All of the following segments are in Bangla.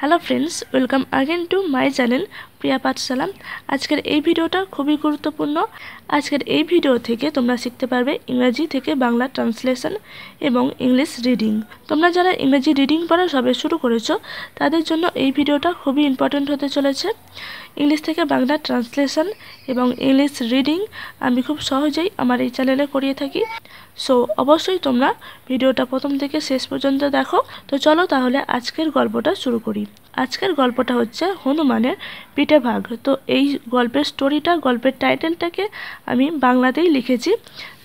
Hello friends, welcome again to my channel Priya Pathshala. আজকের এই ভিডিওটা খুবই গুরুত্বপূর্ণ। আজকের এই ভিডিও থেকে তোমরা শিখতে পারবে ইংরেজি থেকে বাংলা ট্রান্সলেশন এবং ইংলিশ রিডিং। তোমরা যারা ইংরেজি রিডিং পড়া সবে শুরু করেছো তাদের জন্য এই ভিডিওটা খুবই ইম্পর্টেন্ট হতে চলেছে। ইংলিশ থেকে বাংলা ট্রান্সলেশন এবং ইংলিশ রিডিং আমি খুব সহজেই আমার এই চ্যানেলে করিয়ে থাকি। সো অবশ্যই তোমরা ভিডিওটা প্রথম থেকে শেষ পর্যন্ত দেখো। তো চলো তাহলে আজকের গল্পটা শুরু করি। আজকের গল্পটা হচ্ছে হনুমানের পিঠে ভাগ। তো এই গল্পের স্টোরিটা, গল্পের টাইটেলটাকে আমি বাংলাতেই লিখেছি,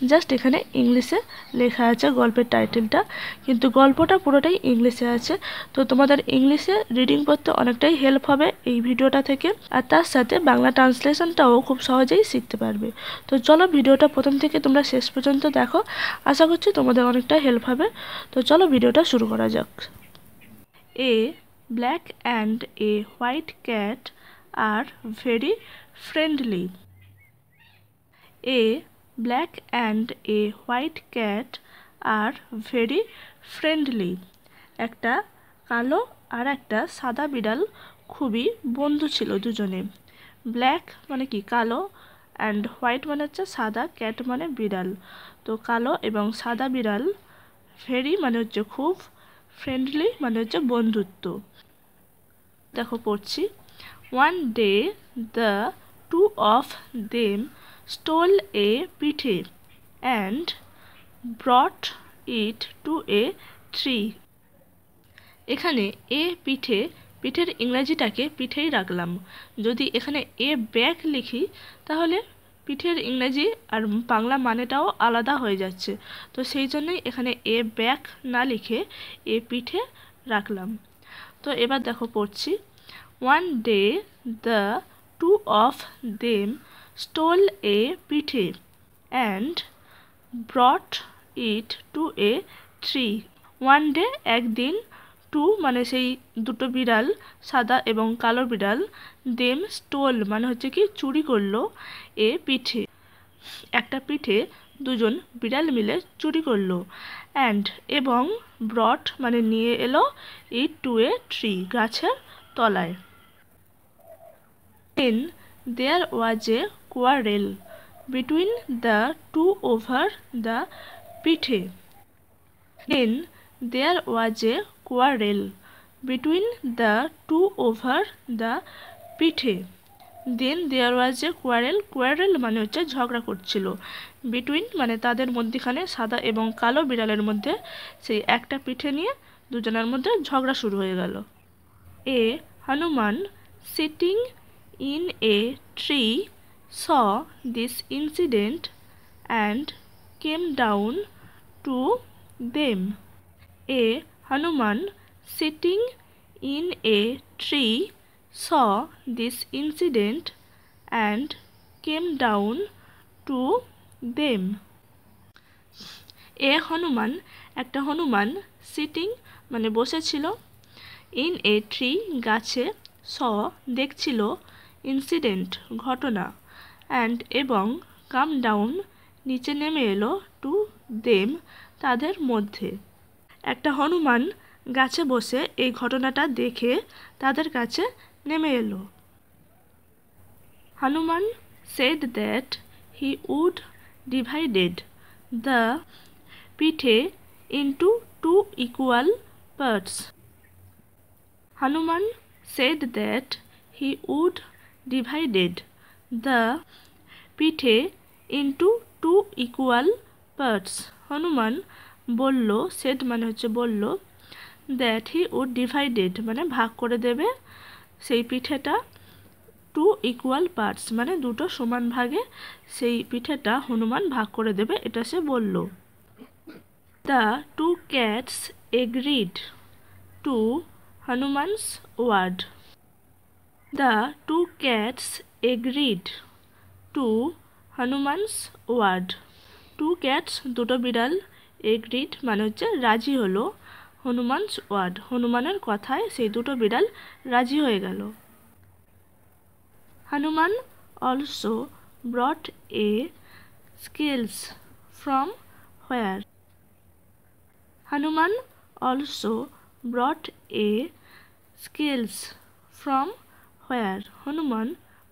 জাস্ট এখানে ইংলিশে লেখা আছে গল্পের টাইটেলটা, কিন্তু গল্পটা পুরোটাই ইংলিশে আছে। তো তোমাদের ইংলিশে রিডিং করতে অনেকটাই হেল্প হবে এই ভিডিওটা থেকে, আর তার সাথে বাংলা ট্রান্সলেশনটাও খুব সহজেই শিখতে পারবে। তো চলো ভিডিওটা প্রথম থেকে তোমরা শেষ পর্যন্ত দেখো, আশা করছি তোমাদের অনেকটা হেল্প হবে। তো চলো ভিডিওটা শুরু করা যাক। A black and a white cat are very friendly. A black and a white cat are very friendly. একটা কালো আর একটা সাদা বিড়াল খুবই বন্ধু ছিল দুজনে। ব্ল্যাক মানে কি কালো, অ্যান্ড হোয়াইট মানে হচ্ছে সাদা, ক্যাট মানে বিড়াল। তো কালো এবং সাদা বিড়াল, ভেরি মানে হচ্ছে খুব, ফ্রেন্ডলি মানে হচ্ছে বন্ধুত্ব। দেখো পড়ছি। One day the two of them stole a pithe and brought it to a tree. এখানে এ পিঠে, পিঠের ইংরাজিটাকে পিঠেই রাখলাম। যদি এখানে এ ব্যাগ লিখি তাহলে পিঠের ইংরাজি আর বাংলা মানেটাও আলাদা হয়ে যাচ্ছে। তো সেই জন্যই এখানে এ ব্যাগ না লিখে এ পিঠে রাখলাম। তো এবার দেখো পড়ছি। One day the two of them stole a pithe and brought it to a tree. One day একদিন, টু মানে সেই দুটো বিড়াল, সাদা এবং কালো বিড়াল, দেম স্টোল মানে হচ্ছে কি চুরি করলো, এ পিঠে একটা পিঠে দুজন বিড়াল মিলে চুরি করলো, অ্যান্ড এবং ব্রট মানে নিয়ে এলো, ইট টু এ ট্রি গাছের তলায়। Then there was a quarrel between the two over the pithe. Then there was a quarrel between the two over the pithe. Then there was a quarrel, quarrel মানে হচ্ছে ঝগড়া করছিল, বিটুইন মানে তাদের মধ্যখানে, সাদা এবং কালো বিড়ালের মধ্যে সেই একটা পিঠে নিয়ে দুজনের মধ্যে ঝগড়া শুরু হয়ে গেল। A hanuman sitting in a tree saw this incident and came down to them. A hanuman sitting in a tree saw this incident and came down to them. A hanuman, একটা হনুমান, সিটিং মানে বসেছিল, ইন এ ট্রি গাছে, স দেখছিল, ইনসিডেন্ট ঘটনা, অ্যান্ড এবং কাম ডাউন নিচে নেমে এলো, টু দেম তাদের মধ্যে। একটা হনুমান গাছে বসে এই ঘটনাটা দেখে তাদের কাছে নেমে এলো। Hanuman said that he would divided the পিঠে into two equal parts. Hanuman said that he would divided the পিঠে into two equal parts. Hanuman বলল, said মানে হচ্ছে বলল, that he would divided মানে ভাগ করে দেবে সেই পিঠেটা, টু ইকুয়াল পার্টস মানে দুটো সমান ভাগে সেই পিঠেটা হনুমান ভাগ করে দেবে, এটা সে বলল। The two cats agreed to hanuman's word. The two cats agreed to hanuman's word. Two cats দুটো বিড়াল, এগ্রিড মানে হচ্ছে রাজি হলো, হনুমানস ওয়ার্ড হনুমানের কথায় সেই দুটো বিড়াল রাজি হয়ে গেল। Hanuman also ব্রট A scales from where. Hanuman also ব্রট A scales from where, Hanuman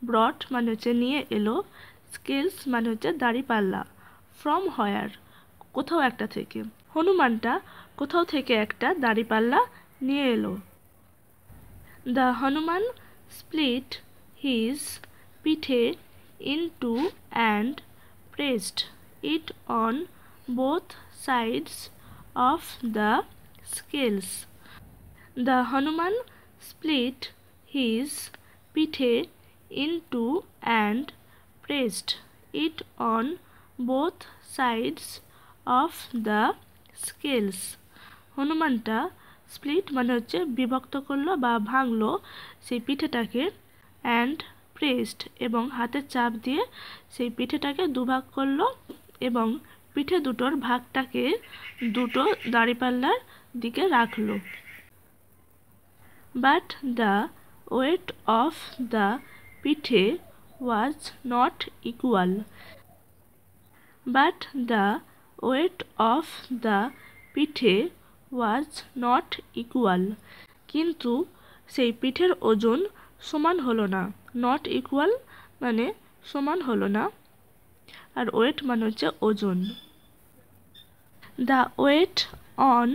ব্রট মানে হচ্ছে নিয়ে এলো, স্কেলস মানে হচ্ছে দাড়িপাল্লা, ফ্রম হোয়ার কোথাও একটা থেকে, হনুমানটা কোথাও থেকে একটা দাড়িপাল্লা নিয়ে এলো। দ্য হনুমান স্প্লিট হিজ পিঠে into and pressed it on both sides of the scales. The Hanuman split his পিঠে into and pressed it on both sides of the scales. হনুমানটা স্প্লিট মানে হচ্ছে বিভক্ত করলো বা ভাঙলো সেই পিঠেটাকে, অ্যান্ড প্রেসড এবং হাতের চাপ দিয়ে সেই পিঠেটাকে দুভাগ করলো এবং পিঠে দুটোর ভাগটাকে দুটো দাড়িপাল্লার দিকে রাখলো। But the weight of the pithe was not equal. But the weight of the pithe was not equal, কিন্তু সেই পিঠের ওজন সমান হলো না। নট ইকুয়াল মানে সমান হলো না, আর ওয়েট মানে হচ্ছে ওজন। The weight on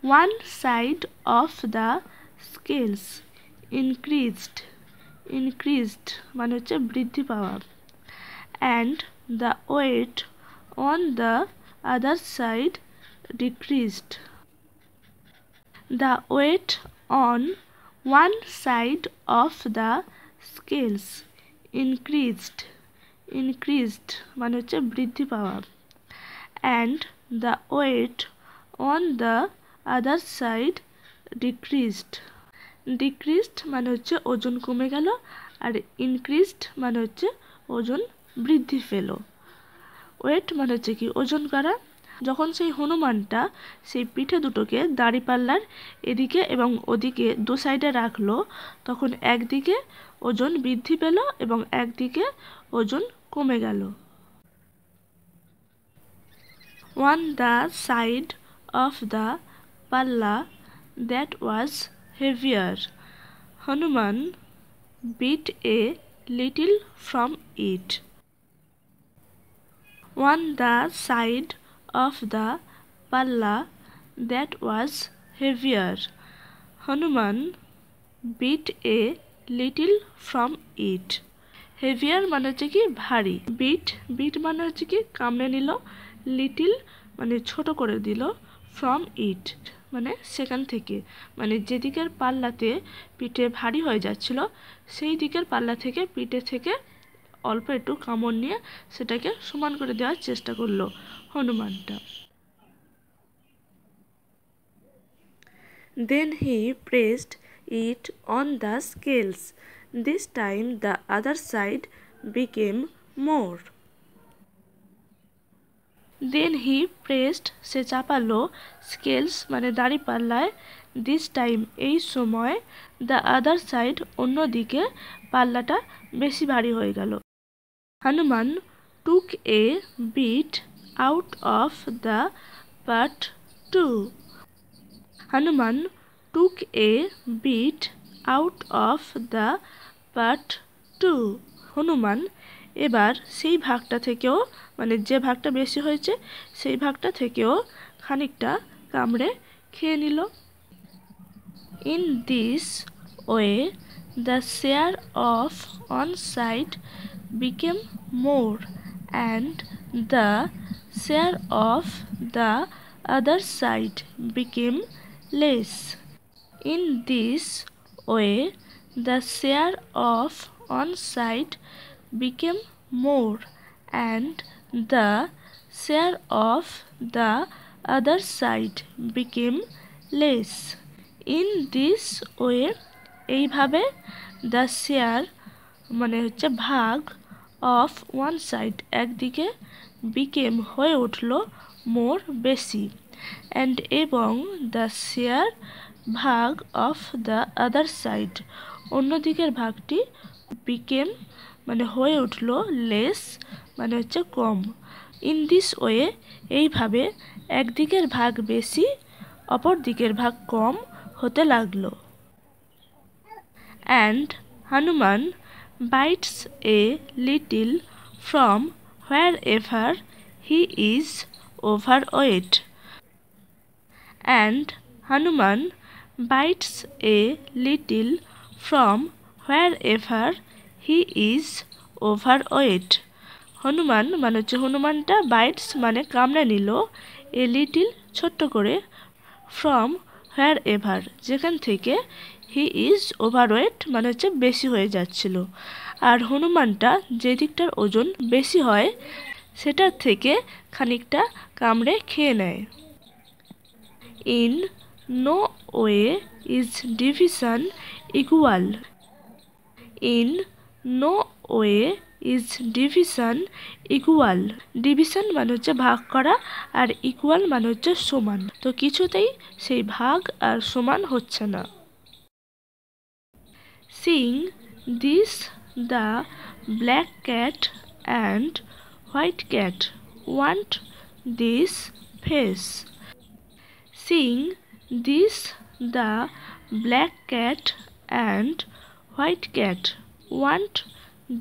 one side of the scales increased মানে হচ্ছে বৃদ্ধি পাওয়া, and the weight on the other side decreased. The weight on one side of the scales increased মানে হচ্ছে বৃদ্ধি পাওয়া, and the weight on the other side decreased মানে হচ্ছে ওজন কমে গেল, আর increased মানে হচ্ছে ওজন বৃদ্ধি পেল। ওয়েট মানে হচ্ছে কি ওজন করা। যখন সেই হনুমানটা সেই পিঠে দুটোকে দাড়িপাল্লার এদিকে এবং ওদিকে দু সাইডে রাখলো, তখন একদিকে ওজন বৃদ্ধি পেল এবং একদিকে ওজন কমে গেল। On the side of the palla that was heavier, Hanuman bit a little from it. On the side of the palla that was heavier, Hanuman bit a little from it. heavier মানে হচ্ছে কি ভারী, বিট মানে হচ্ছে কি কামড়ে নিল, লিটিল মানে ছোট করে দিল, ফ্রম ইট মানে সেখান থেকে, মানে যেদিকের পাল্লাতে পিঠে ভারী হয়ে যাচ্ছিল সেই দিকের পাল্লা থেকে পিঠে থেকে অল্প একটু কামড় নিয়ে সেটাকে সমান করে দেওয়ার চেষ্টা করলো হনুমানটা। Then he pressed it on the scales. This time the other side became more. Then he pressed সে চাপালো স্কেলস মানে দাড়িপাল্লায়, দিস টাইম এই সময়, দ্য আদার সাইড অন্যদিকে পাল্লাটা বেশি ভারী হয়ে গেল। Hanuman took a bit out of the part too. Hanuman took a bit out of the part too. হনুমান এবার সেই ভাগটা থেকেও, মানে যে ভাগটা বেশি হয়েছে সেই ভাগটা থেকেও খানিকটা কামড়ে খেয়ে নিল। In this way the share of one side became more and the share of the other side became less. In this way, the share of one side became more and the share of the other side became less. In this way, এইভাবে the share মানে হচ্ছে ভাগ of one side একদিকে became হয়ে উঠল মোর বেশি, অ্যান্ড এবং দ্য শেয়ার ভাগ অফ দ্য আদার সাইড অন্যদিকের ভাগটি বিকেম মানে হয়ে উঠল লেস মানে হচ্ছে কম। ইন দিস ওয়ে এইভাবে একদিকের ভাগ বেশি অপর দিকের ভাগ কম হতে লাগলো। and Hanuman bites a little from wherever he is overweight. And Hanuman bites a little from wherever he is overweight. Hanuman মানে হচ্ছে হনুমানটা বাইটস মানে কামড়ে নিল এ লিটিল ছোট্ট করে ফ্রম হোয়ার এভার যেখান থেকে হি ইজ ওভারওয়েট মানে হচ্ছে বেশি হয়ে যাচ্ছিল। আর হনুমানটা যে দিকটার ওজন বেশি হয় সেটার থেকে খানিকটা কামড়ে খেয়ে নেয়। In no way is division equal. In no way is division equal. Division মানে হচ্ছে ভাগ করা আর ইকুয়াল মানে হচ্ছে সমান, তো কিছুতেই সেই ভাগ আর সমান হচ্ছে না। Singh this the black cat and white cat want this face. Singh this the black cat and white cat want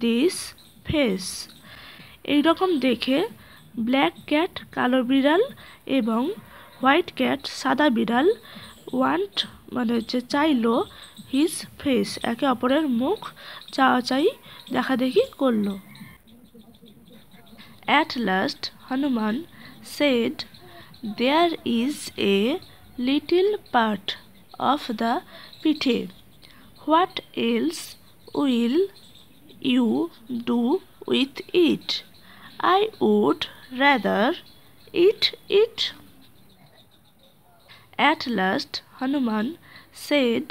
this face. এইরকম দেখে ব্ল্যাক ক্যাট কালো বিড়াল এবং হোয়াইট ক্যাট সাদা বিড়াল ওয়ান্ট মানে হচ্ছে চাইলো হিজ ফেস একে অপরের মুখ চাওয়াচাই দেখাদেখি করলো। At last Hanuman said, "There is a little part of the pithe. What else will you do with it? I would rather eat it." At last Hanuman said,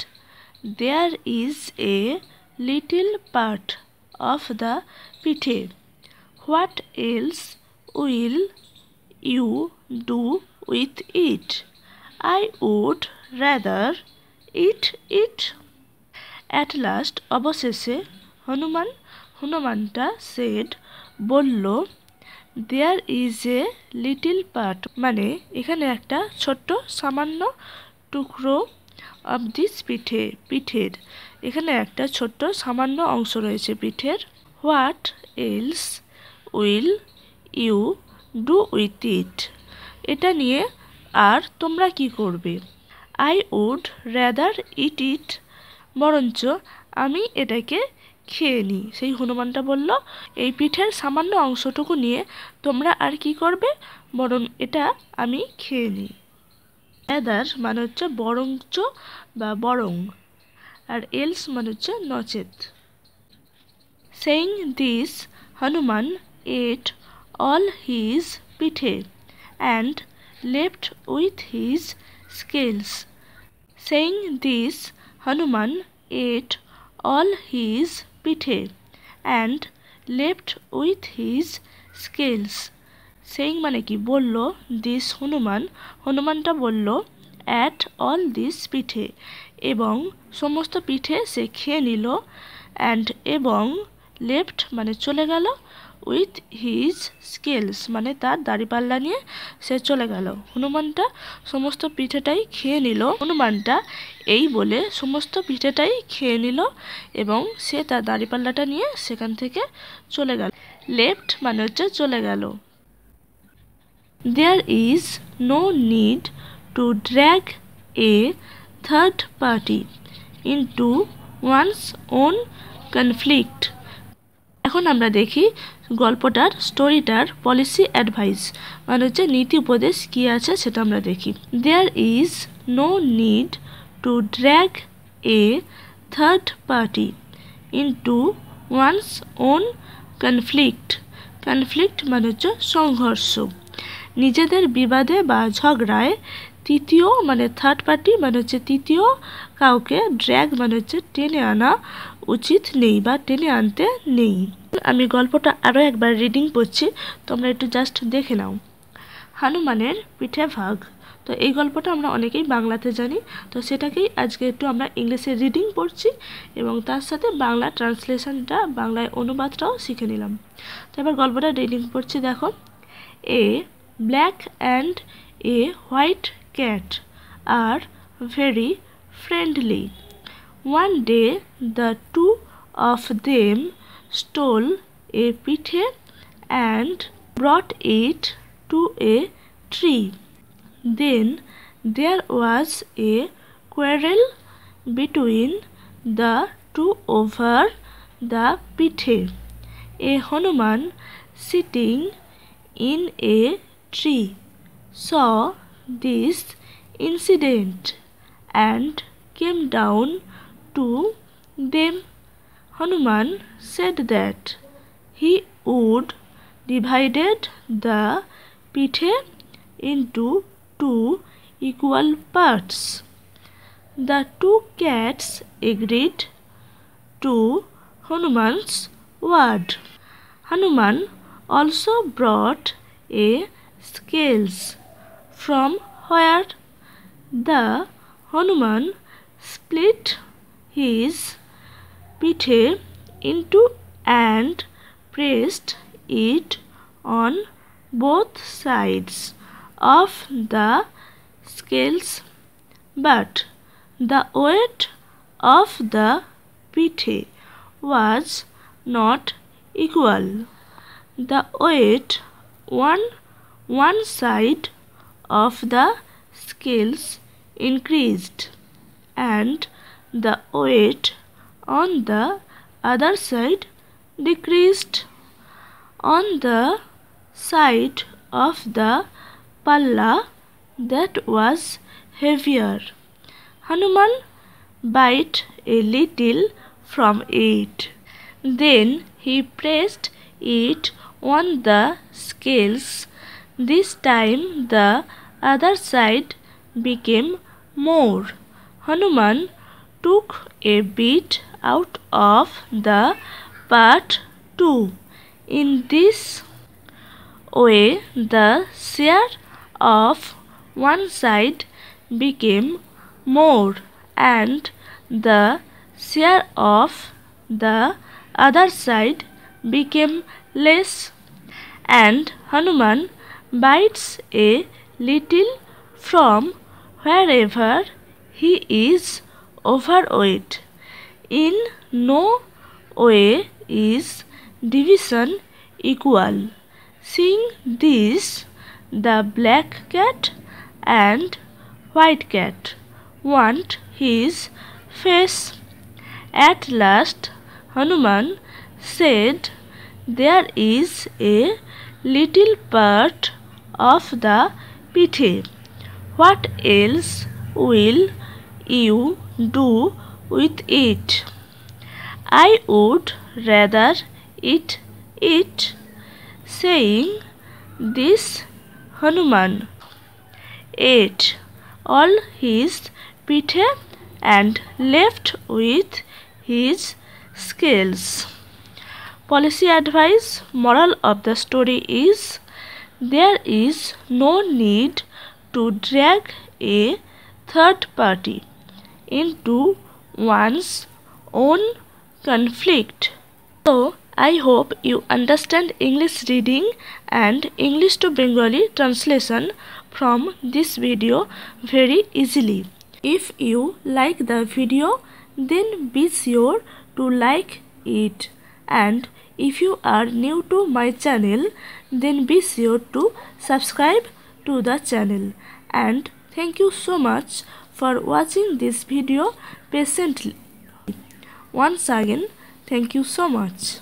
"There is a little part of the pithe. What else will you do with it? I would rather eat it." At last অবশেষে হনুমানটা said বলল, there is a little part মানে এখানে একটা ছোট্ট সামান্য টুকরো of this পিঠের এখানে একটা ছোট্ট সামান্য অংশ রয়েছে পিঠের। What else will you do with it? এটা নিয়ে আর তোমরা কি করবে? I would rather eat it. বরঞ্চ আমি এটাকে খেয়ে নিই। সেই হনুমানটা বলল এই পিঠের সামান্য অংশটুকু নিয়ে তোমরা আর কি করবে, বরং এটা আমি খেয়ে নিই। রাদার মানে হচ্ছে বরঞ্চ বা বরং, আর এলস মানে হচ্ছে নচেত। Saying this, Hanuman ate all his pithe and left with his scales. Saying this, Hanuman ate all his pithe and left with his scales. Saying মানে কি বলল, this হনুমানটা বলল at all this পিঠে এবং সমস্ত পিঠে সে খেয়ে নিল, and এবং left মানে চলে গেল, with his scales মানে তার দাড়িপাল্লা নিয়ে সে চলে গেল। হনুমানটা সমস্ত পিঠেটাই খেয়ে নিল। হনুমানটা এই বলে সমস্ত পিঠেটাই খেয়ে নিল এবং সে তার দাড়িপাল্লাটা নিয়ে সেখান থেকে চলে গেল। লেফট মানে হচ্ছে চলে গেল। There is no need to drag a third party into one's own conflict. এখন আমরা দেখি গল্পটার স্টোরিটার পলিসি অ্যাডভাইস মানে হচ্ছে নীতি উপদেশ কি আছে সেটা আমরা দেখি। There is no need to drag a third party into one's own conflict. Conflict মানে হচ্ছে সংঘর্ষ। নিজেদের বিবাদে বা ঝগড়ায় তৃতীয় মানে থার্ড পার্টি মানে হচ্ছে তৃতীয় কাউকে ড্র্যাগ মানে হচ্ছে টেনে আনা উচিত নেই বা টেনে আনতে নেই। আমি গল্পটা আরও একবার রিডিং পড়ছি, তোমরা একটু জাস্ট দেখে নাও। হনুমানের পিঠে ভাগ। তো এই গল্পটা আমরা অনেকেই বাংলাতে জানি, তো সেটাকেই আজকে একটু আমরা ইংলিশে রিডিং পড়ছি এবং তার সাথে বাংলা ট্রান্সলেশনটা বাংলায় অনুবাদটাও শিখে নিলাম। তো এবার গল্পটা রিডিং পড়ছি, দেখো। A black and a white cat are very friendly. One day the two of them stole a pithe and brought it to a tree. Then there was a quarrel between the two over the pithe. A Hanuman sitting in a tree saw this incident and came down to them. Hanuman said that he would divide the pithe into two equal parts. The two cats agreed to Hanuman's word. Hanuman also brought a scales from where the Hanuman split his pithe into and pressed it on both sides of the scales, but the weight of the pithe was not equal. The weight on one side of the scales increased, and the weight on the other side decreased. On the side of the palla that was heavier, Hanuman bit a little from it. Then he pressed it on the scales. This time the other side became more. Hanuman took a bit out of the part too. In this way the share of one side became more and the share of the other side became less. And Hanuman bites a little from wherever he is overweight. In no way is division equal. Seeing this, the black cat and white cat want his face. At last Hanuman said, "There is a little part of the pithe. What else will you do with it? I would rather eat it." Saying this, Hanuman ate all his pithe and left with his scales. Policy advice: moral of the story is, there is no need to drag a third party into one's own conflict. So, I hope you understand English reading and English to Bengali translation from this video very easily. If you like the video, then be sure to like it. And if you are new to my channel, then be sure to subscribe to the channel. And thank you so much for watching this video patiently. Once again, thank you so much.